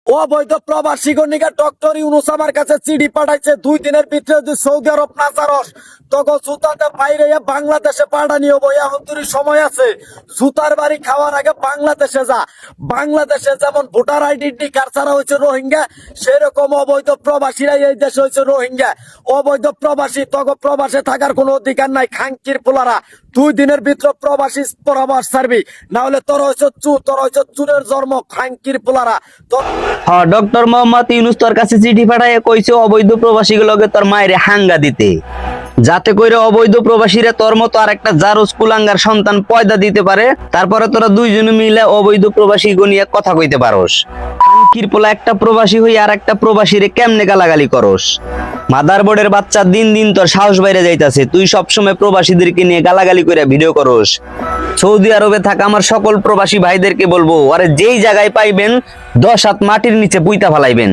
অবৈধ প্রবাসী গণিকা ডক্টর ইউনুস আমার কাছে চিঠি পাঠাইছে 2 দিনের ভিতরে যদি সৌদি আরব না ছাড়স তখন জুতাতে বাইরে বাংলাদেশে পাঠানি হবো। এখন তোর সময় আছে, জুতার বাড়ি খাওয়ার আগে বাংলাদেশে যা। বাংলাদেশে যেমন ভোটার আইডেন্টি কার্ড ছাড়া হয়েছে রোহিঙ্গা, সেরকম অবৈধ প্রবাসীরা এই দেশে হয়েছে রোহিঙ্গা। অবৈধ প্রবাসী তখন প্রবাসে থাকার কোনো অধিকার নাই। খাঙ্কির পোলারা 2 দিনের ভিতরে প্রবাসী প্রবাস ছাড়বি, না হলে তোর হয়েছে চুরের জন্ম। খাঙ্কির পোলারা হ্যাঁ, ডক্টর মোহাম্মদ ইউনুস তোর কাছে চিঠি পাঠায় কইছে অবৈধ প্রবাসীগুলোকে তোর মায়ের হাঙ্গা দিতে, যাতে করে অবৈধ প্রবাসীরা তোর মতো আর একটা জারুস কুলাঙ্গার সন্তান পয়দা দিতে পারে। তারপরে তোরা দুইজনে মিলে অবৈধ প্রবাসী গনিয়ে কথা কইতে পারোস। খানকির পোলা একটা প্রবাসী হই আর একটা প্রবাসীরে কেমনে গালাগালি করস। মাদারবোর্ডের বাচ্চা, দিন দিন তোর সাহস বাইরে যাইতাছে। তুই সবসময় প্রবাসীদেরকে নিয়ে গালাগালি করে ভিডিও করস। সৌদি আরবে থাকা আমার সকল প্রবাসী ভাইদেরকে বলবো, আরে যেই জায়গায় পাইবেন 10 হাত মাটির নিচে পুইতা ফালাইবেন।